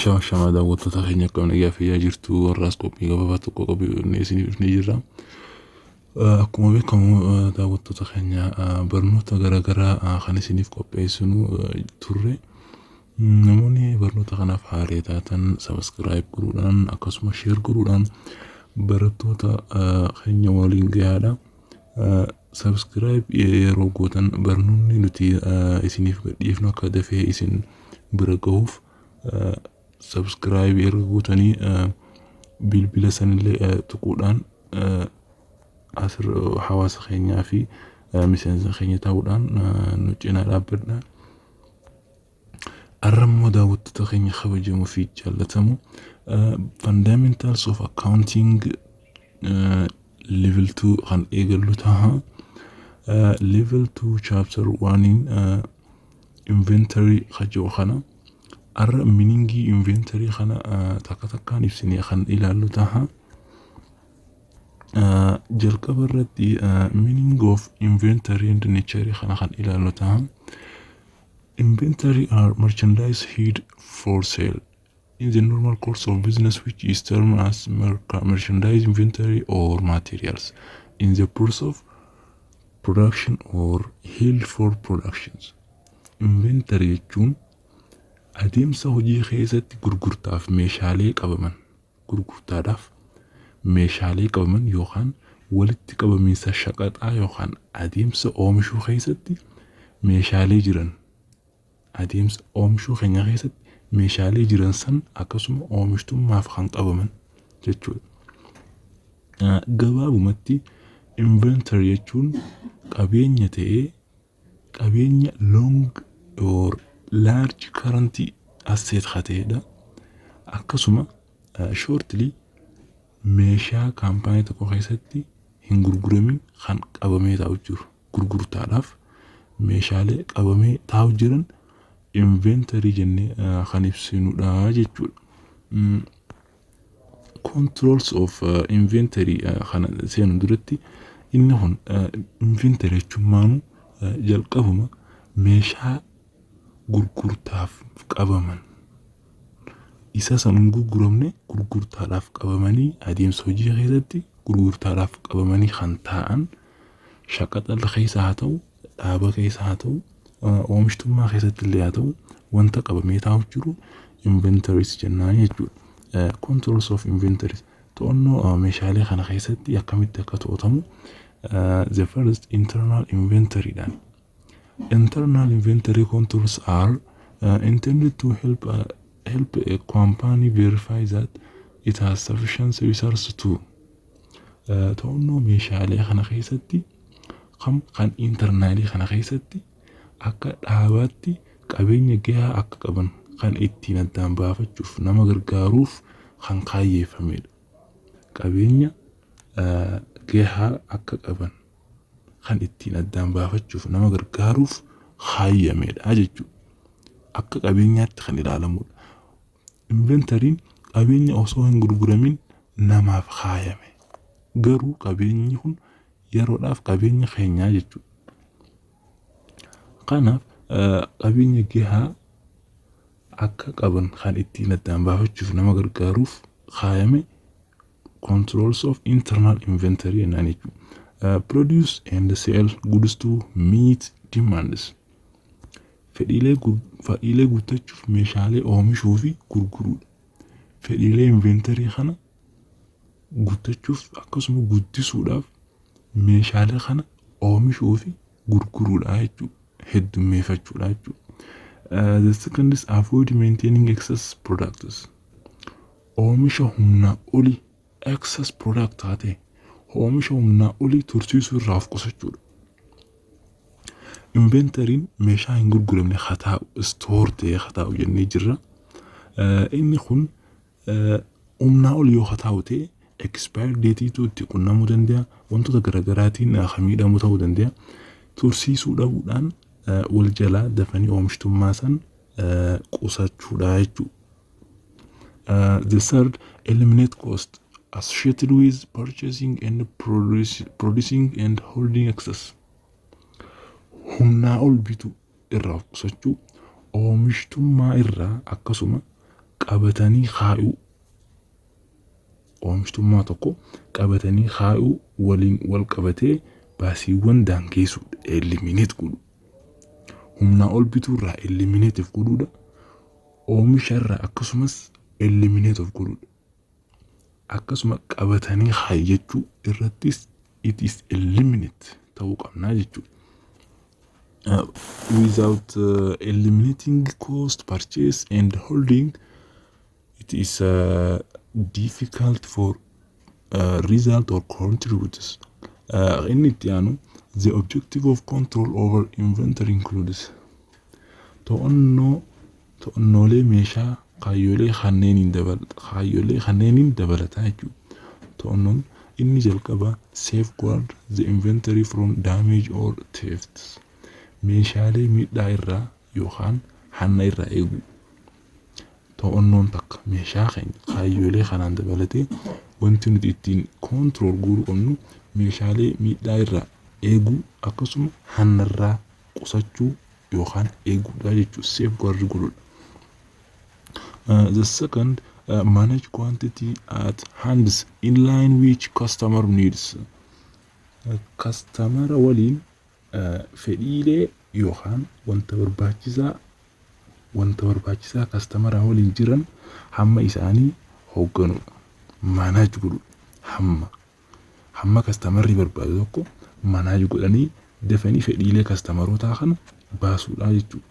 Shama daawwattoota keenya akka nagaa fayyaa jirtu warraas qophii gabaabaa tokko qophii isiniif dhufnee jirra. Akkuma beekamu daawwattoota keenya barnoota garaagaraa kan isiniif qopheessinu turre. Namoonni barnoota kanaaf haaraa taatan subscribe godhuudhaan akkasumas share godhuudhaan barattoota keenya waliin gahaadha. Subscribe yeroo gootan barnoonni nuti isiniif dhiyeessinu akka dafee isin bira gahuuf subscribe yeroo gootanii bilbila sanillee tuquudhaan asir hawaasa keenyaa fi miseensa keenya ta'uudhaan nu cinaa dhaabbadha. Arrammoo daawwattoota keenya kabajamoo fi jaallatamoo fundamentals of accounting level 2 kan eegallu ta'a. Level 2 chapter 1 inventory khajoo khana arra meaningi inventory khana takkan ibsini khan ilaallu taha. Jalqaba irratti meaning of inventory and nature khana khan ilaallu taha. Inventory are merchandise held for sale in the normal course of business, which is termed as merchandise inventory or materials in the process of production or held for productions. Inventory jechuun adeemsa hojii keessatti gurgurtaaf meeshaalee qabaman yookaan walitti qabamiinsa shaqaxaa yookaan adeemsa oomishuu keessatti meeshaalee jiran san akkasuma oomishtummaaf kan qabaman jechuudha. Gabaabumatti inventory jechuun qabeenya ta'ee qabeenya long or large current asset khateedha. Akkasuma shortly meeshaa kaampaanii tokko keessatti hin gurguramin kan qabamee taa'u jiru gurgurtaadhaaf meeshaalee qabamee taa'u jiran inventory jennee kan ibsinudha jechuudha. Controls of inventory kana seenu duratti inni kun inventory jechuun maanu jalqabuma meeshaa gurgurtaaf qabaman isa san gurguramne gurgurtaadhaaf qabamanii adeemsa hojii keessatti gurgurtaadhaaf qabamanii kan ta'an shaqaxa keessa haa ta'u dhaaba keessa haa ta'u oomishtummaa keessatti illee haa ta'u wanta qabamee taa'u jiru inventories jennaan jechuudha. Controls of inventories to'annoo meeshaalee kana keessatti akkamitti akka to'atamu the first internal inventory dhaan. Internal inventory controls are intended to help a company verify that it has sufficient resources to to'annoo meeshaalee kana keessatti kan internally kana keessatti akka dhaabaatti qabeenya gahaa akka qaban kan ittiin addaan baafachuuf nama gargaaruuf kan kaayyeeffamedha. Qabeenya gahaa akka qaban kan ittiin addaan baafachuuf nama gargaaruuf kaayyamedha jechuudha. Akka qabeenyaatti kan ilaalamudha. Inventory'n qabeenya osoo hin gurguramin namaaf kaayyame. Garuu qabeenyi kun yeroodhaaf qabeenya keenyaa jechuudha. Kanaaf qabeenya gahaa akka qaban kan ittiin addaan baafachuuf nama gargaaruuf kaayyame controls of internal inventory jennaan jechuudha. Produce and sell goods to meet demands. Fedhiilee guuttachuuf meeshaalee oomishuu fi gurguruudha. Fedhiilee inventory kana guuttachuuf akkasuma guddisuudhaaf meeshaalee kana oomishuu fi gurguruudha jechuudha. Heddummeeffachuudha jechuudha. The second is avoid maintaining excess products. Oomisha humnaa olii excess product taate oomisha humnaa olii tursiisuu irraa of qusachuudha. Inventory'n meeshaa hin gurguramne khataa'u store ta'ee khataa'u jennee jirra. Inni kun humnaa olii yoo khataa'u ta'e expire date itti qunnamuu danda'a. Wantoota garaagaraatiin miidhamuu ta'uu danda'a. Tursiisuu dhabuudhaan wal jalaa dafanii oomishtummaa san qusachuudha jechuudha. The third, eliminate cost associated with purchasing and producing and holding excess. Humnaa ol bitu irraa qusachuu oomishtummaa irraa akkasuma qabatanii kaa'uu oomishtummaa tokko qabatanii kaa'uu waliin wal qabatee baasiiwwan daangeessuu eliminate godhu. Humnaa ol bituurraa eliminate godhuudha. Oomisharraa akkasumas eliminate of godhuudha. Akkasuma qabatanii kaa'uu irrattis it is eliminate ta'uu qabnaa jechuudha. Without eliminating cost, purchase and holding, it is difficult for result or contributors. The objective of control over inventory includes to'annoolee meeshaa kaayyoolee kanneenin dabalataa jechuudha. To'annoon inni jalqaba safeguard the inventory from damage or theft. Meeshaalee miidhaa irraa yookaan hanna irraa eegu. To'annoon takka meeshaa kaayyoolee kanaan dabalatee wanti nuti ittiin control gochuu qabnu meeshaalee miidhaa irraa eegu akkasuma hanna irraa qusachuu yookaan eeguudha jechuudha. Safeguard godhuudha. The second, manage quantity at hands in line with customer needs. Customer waliin fedhiilee yookaan wanta barbaachisaa customer waliin jiran hamma isaanii hoogganuudha. Manage godhu hamma customerri barbaadu tokko manage godhanii dafanii fedhiilee customerootaa kana baasuudha jechuudha.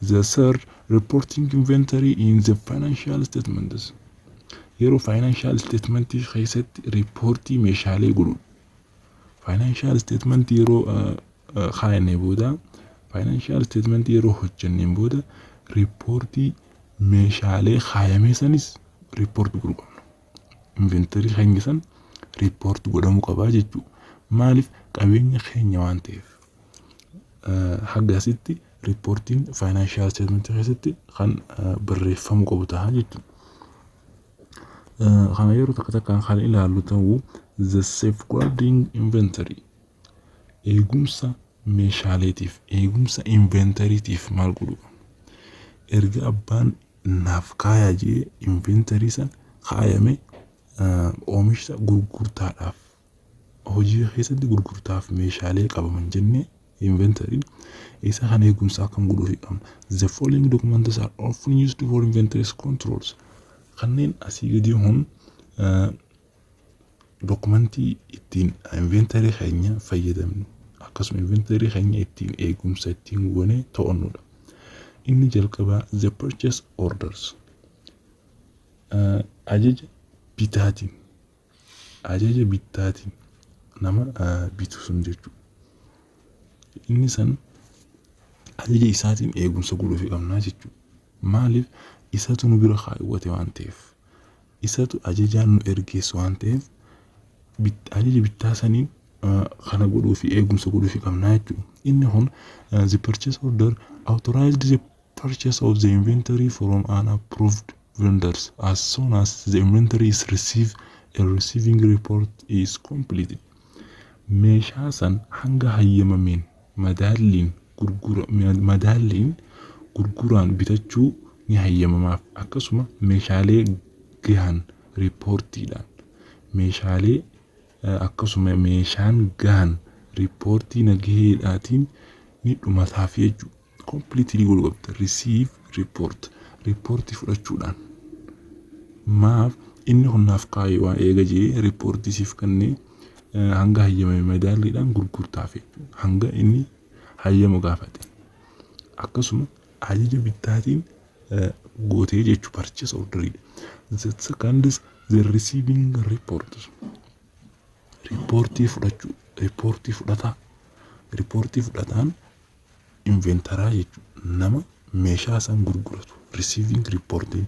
The third, reporting inventory in the financial statements. Yeroo financial statement keessatti reportii meeshaalee godhu. Financial statement yeroo kaa'annee booda financial statement yeroo hojjanneen booda reportii meeshaalee kaayamee sanis report godhuu qabna. Inventory keenya san report godhamuu qabaa jechuudha. Maaliif qabeenya keenya waan ta'eef. Haggasitti reporting financial statement keessatti kan barreeffamuu qabu ta'a jechuudha. Kana yeroo takka kan ilaallu ta'u the safeguarding inventory. Eegumsa meeshaaleetiif eegumsa inventorytiif maal godhu? Erga abbaan naaf kaayaa jee inventory san kaayame oomisha gurgurtaadhaaf hojii keessatti gurgurtaaf meeshaalee qabaman jennee inventory isa kan eegumsa akkam godhuufi qabna. The following documents are often used for inventory controls. Kanneen asii gadi hun dokumentii ittiin inventory keenya fayyadamnu akkasuma inventory keenya ittiin eegumsa ittiin goone to'annuudha. Inni jalqabaa the purchase orders. Ajaja bitaatiin nama bitu sun jechuudha. Inni san ajaja isaatiin eegumsa godhuufi qabnaa jechuudha. Maaliif isatu nu bira kaa'uwwate waan ta'eef. Isatu ajajaan nu ergeessu waan ta'eef ajaja bittaa saniin kana godhuufi eegumsa godhuufi qabnaa jechuudha. Inni kun the purchase order authorized the purchase of the inventory from an approved vendors as soon as the inventory is received a receiving report is completed. Meeshaa san hanga hayyamameen madaalliin gurguraan bitachuu ni hayyamamaaf. Akkasuma meeshaalee gahan reportiidhaan akkasuma meeshaan gahan reportii nagaheedhaatiin ni dhumataaf jechuudha. Completely godhu qabda. Receive reportii fudhachuudhaan. Maaf inni hunnaaf kaayee waan eega jee reportii siif kannee hanga hayyamame madaalliidhaan gurgurtaaf jechuudha. Hanga inni hayyamu gaafate. Akkasuma ajaja bittaatiin gootee jechuu purchase order. The second is the receiving report. Reportii fudhataan inventaraa jechuudha. Nama meeshaa san gurguratu. Receiving reporting.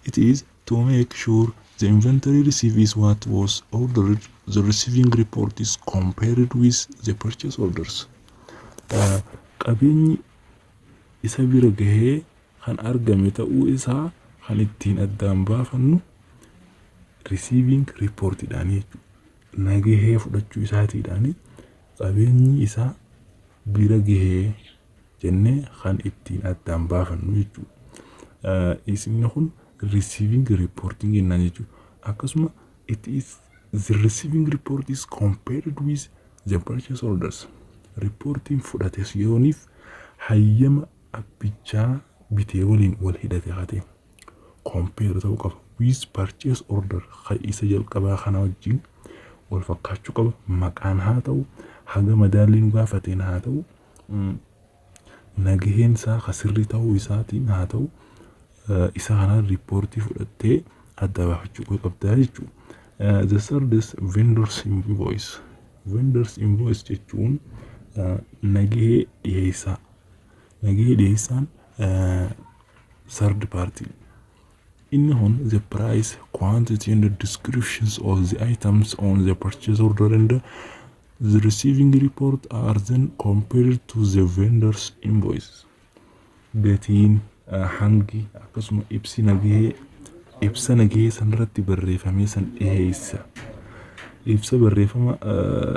It is to make sure the inventory received is what was ordered. The receiving report is compared with the purchase orders. Qabeenyi isa bira gahee kan argame ta'uu isaa kan ittiin addaan baafannu receiving reportidhaan jechuudha. Nagahee fudhachuu isaatiidhaan qabeenyi isaa bira gahee jennee kan ittiin addaan baafannu jechuudha. Isin kun receiving reporting jennaan jechuudha. Akkasuma it is the receiving report is compared with the purchase orders. Reporting fudhates yooniif hayyama abbichaa bitee waliin wal hidhate hate compare ta'uu qaba with purchase order isa jalqabaa kana wajjin wal fakkaachuu qaba. Maqaan haa ta'u haga madaalliin gaafateen haa ta'u nagaheen isaa kasirri ta'uu isaatiin haa ta'u isa kana riippoortii fudhattee adda baafachuu qabdaa jechuudha. The third is vendors invoice. Vendors invoice jechuun nagahee dhiyeessaa. Nagahee dhiyeessaan third party. Inni hun the price, quantity and the descriptions of the items on the purchase order and the receiving report are then compared to the vendor's invoice. Gatiin hangi akkasuma ibsa nagahee sanirratti barreeffamee san dhiyeessa. Ibsa barreeffama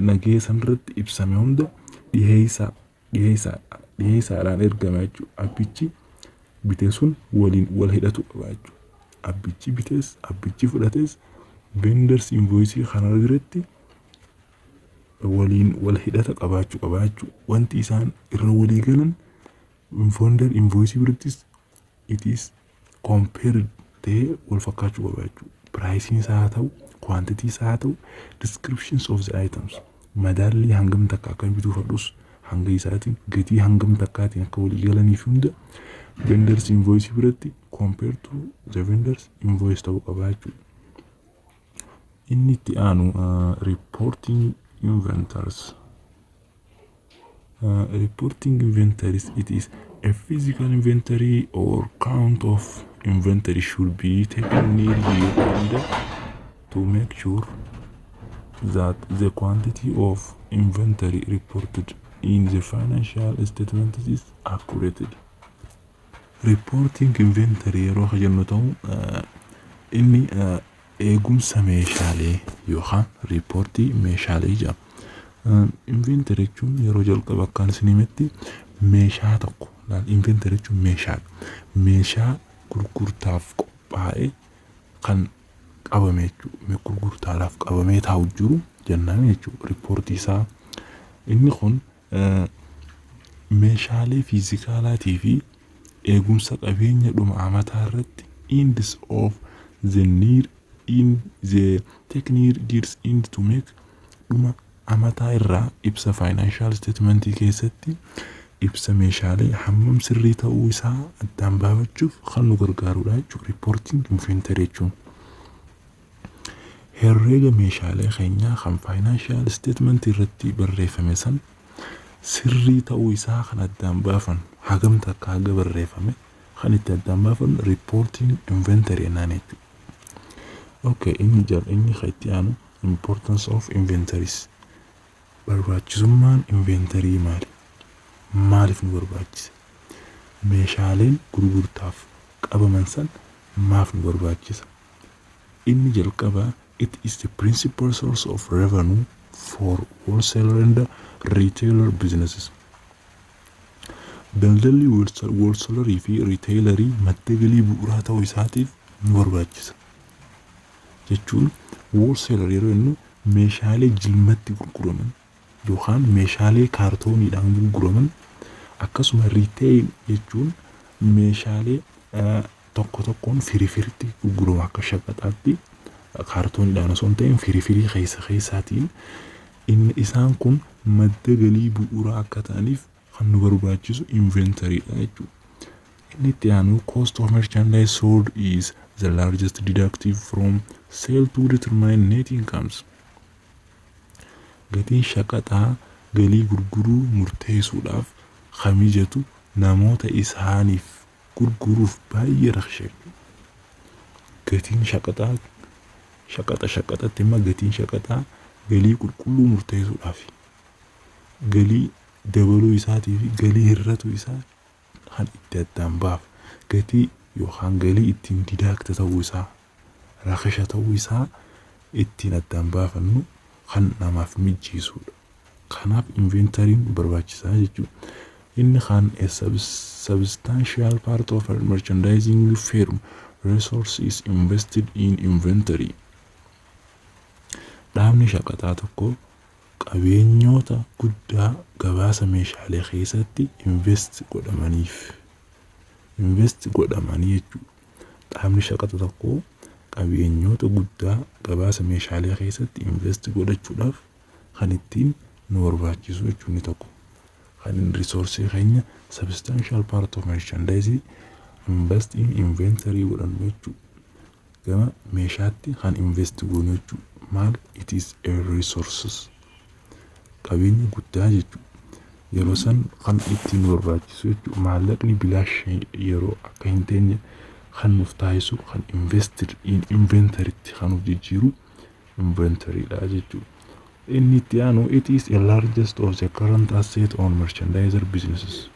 nagahee sanirratti ibsame hunda dhiyeessaadhaan ergama jechuudha. Abbichi bitee sun waliin wal hidhatu qaba jechuudha. Abbichi bitees abbichi fudhates vendors invoice kana irratti waliin wal hidhata qabaachuu qabaachuu wanti isaan irra walii galan vendor invoice birattis it is compared ta'ee wal fakkaachuu qabaachuu. Pricing isaa ta'u quantity isaa ta'u descriptions of the items madaalli hangam takka akka bituu fadhus hanga isaatiin gatii hangam takkaatiin akka walii galaniif hunda vendors invoice biratti compared to the vendors invoice ta'uu qabaachuu. Inni itti aanu reporting inventories. Reporting inventories, it is a physical inventory or count of inventory should be taken nearly to make sure that the quantity of inventory reported in the financial statement is accurate. Reporting inventory yeroo jennu ta'u inni eegumsa meeshaalee yookaan riippoortii meeshaalee jedhama. Inventory jechuun yeroo jalqaba akkaan isinimetti meeshaa tokko inventory jechuun meeshaa gurgurtaaf qophaa'e kan qabame jechuudha. Gurgurtaadhaaf qabamee taa'u jiru jennaan jechuudha riippoortii isaa. Inni kun meeshaalee fiizikaalaatii fi eegumsa qabeenya dhuma amataa irratti indice of the need in the technique gears into to make dhuma amataa irraa ibsa financial statement keessatti ibsa meeshaalee hammam sirrii ta'uu isaa addaan baafachuuf kan nu gargaarudha jechuudha reporting inventory jechuun. Herreega meeshaalee keenyaa kan financial statement irratti barreeffame san sirrii ta'uu isaa kan addaan baafan hagam takka haga barreeffame kan itti addaan baafan reporting inventory jennaan jechuudha. Okay, inni itti aanu importance of inventories. Barbaachisummaan inventory maali? Maaliif nu barbaachisa? Meeshaaleen gurgurtaaf qabaman san maaf nu barbaachisa? Inni jalqabaa it is the principal source of revenue for wholesaler and retailer businesses. Daldalli wholesaler fi retailerii madda galii bu'uuraa ta'uu isaatiif nu barbaachisa. Jechuun wholesaler yeroo jennu meeshaalee jilmatti gurguraman yookaan meeshaalee kaartooniidhaan gurguraman akkasuma retail jechuun meeshaalee tokko tokkoon firifiritti gurguramu akka shaqaxaatti kaartooniidhaan osoo hin ta'in firifirii keessaatiin inni isaan kun madda galii bu'uuraa akka ta'aniif kan nu barbaachisu inventoryidha jechuudha. Inni itti aanu cost of merchandise sold is the largest deductive from sale to determine net incomes. Gatiin shaqaxaa galii gurguruu murteessuudhaaf kamijatu namoota isaaniif gurguruuf baay'ee rakkishe. Gatiin shaqaxatti immoo gatiin shaqaxaa galii qulqulluu murteessuudhaaf galii dabaluu isaatii fi galii hir'atu isaa kan itti addaan baaf gatii yookaan galii ittiin didaakta ta'uu isaa rakkisha ta'uu isaa ittiin addaan baafannu kan namaaf mijeessudha. Kanaaf inventory'n barbaachisaa jechuudha. Inni kan a substantial part of a merchandising firm resource is invested in inventory. Dhaabni shaqaxaa tokko qabeenyoota guddaa gabaasa meeshaalee keessatti invest godhamanii jechuudha. Dhaabni shaqaxa tokko qabeenyoota guddaa gabaasa meeshaalee keessatti invest godhachuudhaaf kan ittiin nu barbaachisu jechuun tokko. Kan resource keenya substantial part of merchandise invest in inventory godhannu jechuudha. Gama meeshaatti kan invest goonu jechuudha. Maal it is a resources. Qabeenya guddaa jechuudha. Yeroo san kan ittiin nu barbaachisu jechuudha. Maallaqni bilaash yeroo akka hin teenye kan nuuf taasisu kan invested in inventory kan nuuf jijjiiru inventory dha jechuudha. Inni itti aanu it is a largest of the current asset on merchandiser businesses.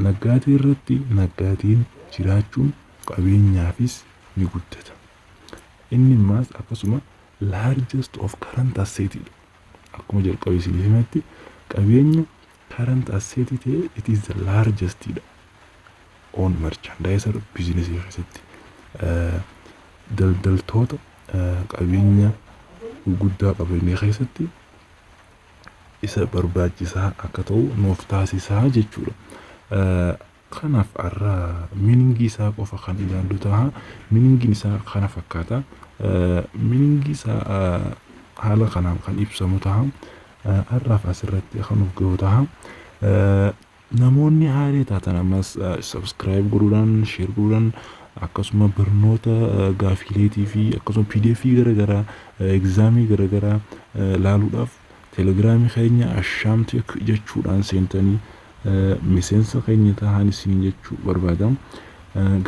Naggaatii irratti naggaatiin jiraachuun qabeenyaafis ni guddata. Inni maas akkasuma largest of current asset dha. Akkuma jalqabee isin himatti qabeenya current asset ta'e it is the largest dha. On merchandiser business keessatti daldaltoota qabeenya guddaa qabeenya keessatti isa barbaachisaa akka ta'u nuuf taasisaa jechuudha. Kanaaf arraa meaning isaa qofa kan ilaallu ta'a. Meaning isaa kana fakkaata. Meaning isaa haala kanaan kan ibsamu ta'a. Arraaf asirratti kan nuuf gahu ta'a. Namoonni haalee taatan ammas subscribe godhuudhaan, share godhuudhaan akkasuma barnoota gaafileetii fi akkasuma PDF garagaraa exaamii garagaraa laaluudhaaf telegiraamii keenya ashaamti jechuudhaan seentanii miseensa keenya ta'an isin jechuu barbaadam.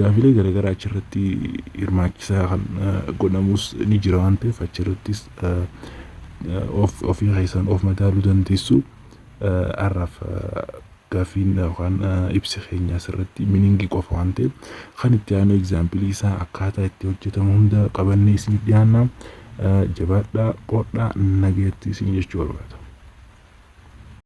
Gaafilee garagaraa achirratti hirmaachisaa kan godhamus ni jira waan ta'eef achirrattis ofii keessan of madaaluu dandeessu. Arraaf gaafiin yookaan ibsi keenya asirratti meaning qofa waan ta'eef kan itti aanu example isaa akkaataa itti hojjetamu hunda qabannee isin dhiyaanna. Jabaadhaa qodhaa nageetti isin jechuu barbaada.